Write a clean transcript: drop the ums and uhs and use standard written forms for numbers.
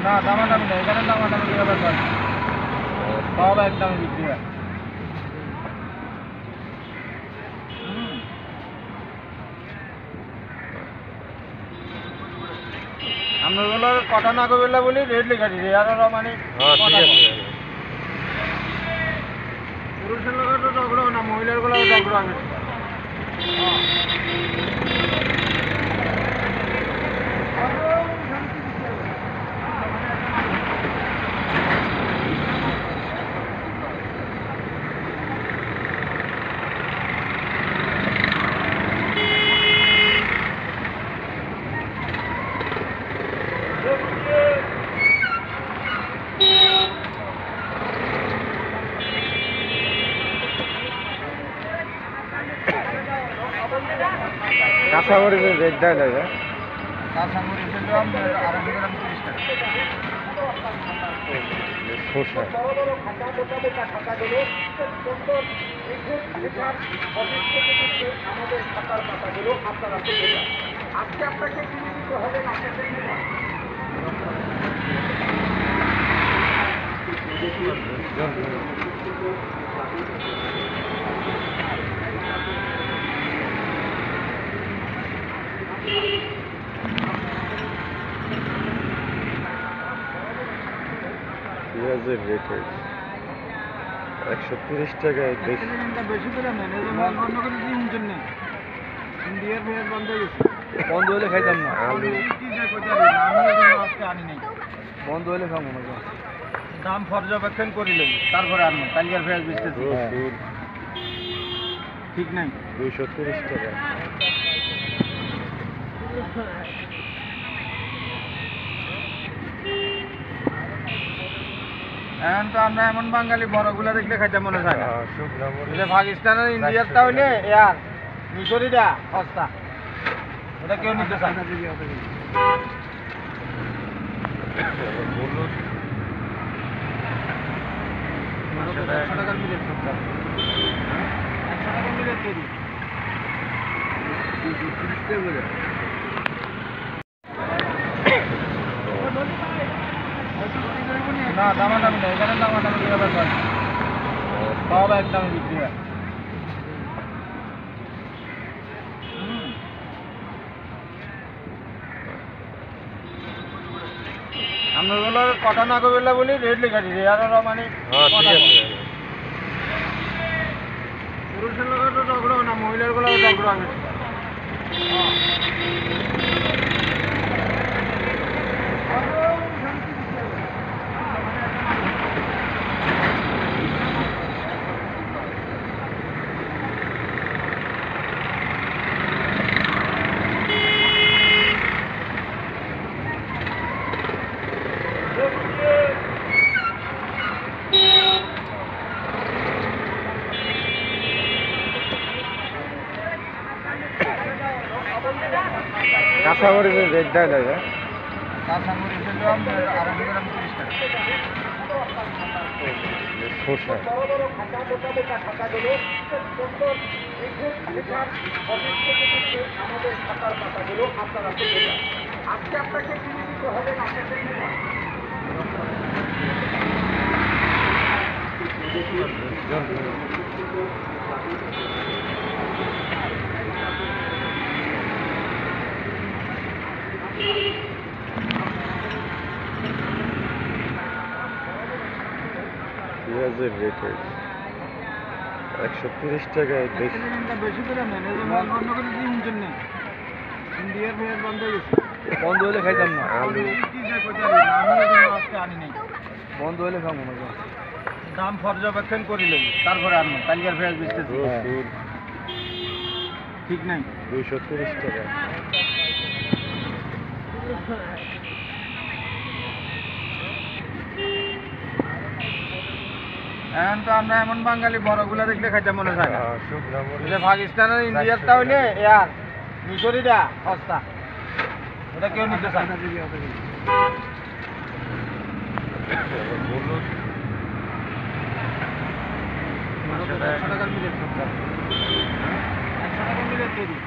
না দামাদামি না, এখানে দামাদামি কি ব্যাপার করে? সব একদমই বিক্রি হয়। আমরা বলো কথা না কবিলা বলি রেট লেখা দিছি আর মানে পুরুষের লোকের তো ঝগড়া না, মহিলার গুলো ঝগড়া হবে। কাঁচামরিচের রেট দেয় না? কাঁচামরিচের দাম 250 গ্রাম 30 টাকা। শসা আজকে আপনাকে কিনে দিতে হবে না। পেঁয়াজের রেট 130 টাকায় বেশি। বেশি করে নেন, এই যে বন্ধ করে দিন জন্য ইন্ডিয়ার পেঁয়াজ বন্ধ হয়ে গেছে। বন্ধ হলে খাইতাম না, আমি আজকে আনি নাই, বন্ধ হলে খাবো না। দাম পর্যবেক্ষণ করিলেন তারপরে আনবো। কালকের পেঁয়াজ বেচতেছি ঠিক নাই, 230 টাকা। এখন তো আমরা এমন বাঙালি বড়গুলা দেখলে খাইতে মনে চায় না। পাকিস্তানের ইন্ডিয়ারটা হইলে এয়ার মিশরিটা সস্তা, ওটা কেউ নিতে চায় না। 100 টাকার মিলেট 100 টাকার মিলেট তৈরি। না দামাদামি না, এখানে দামাদামি কি ব্যাপার করে? সব একদমই বিক্রি হয়। আমরা বলো কথা না কবিলা বলি রেট লেখা দিছি আর মানে পুরুষের লোকের তো ঝগড়া না, মহিলার গুলো ঝগড়া হবে। কাঁচামরিচের রেট দেয় না? কাঁচামরিচের দাম 250 গ্রাম 30 টাকা। শসা আজকে আপনাকে কিনে দিতে হবে না। পেঁয়াজের রেট 130 টাকায় বেশি। বেশি করে নেন, এই যে বন্ধ করে দিন জন্য ইন্ডিয়ার পেঁয়াজ বন্ধ হয়ে গেছে। বন্ধ হলে খাইতাম না, আমি আজকে আনি নাই, বন্ধ হলে খাবো না। দাম পর্যবেক্ষণ করিলেন তারপরে আনবো। কালকের পেঁয়াজ বেচতেছি ঠিক নাই, 230 টাকা। এখন তো আমরা এমন বাঙালি বড়গুলা দেখলে খাইতে মনে চায় না। পাকিস্তানের ইন্ডিয়ারটা হইলে এয়ার মিশরিটা সস্তা, ওটা কেউ নিতে চায় না। 100 টাকার মিলেট 100 টাকার মিলেট তৈরি।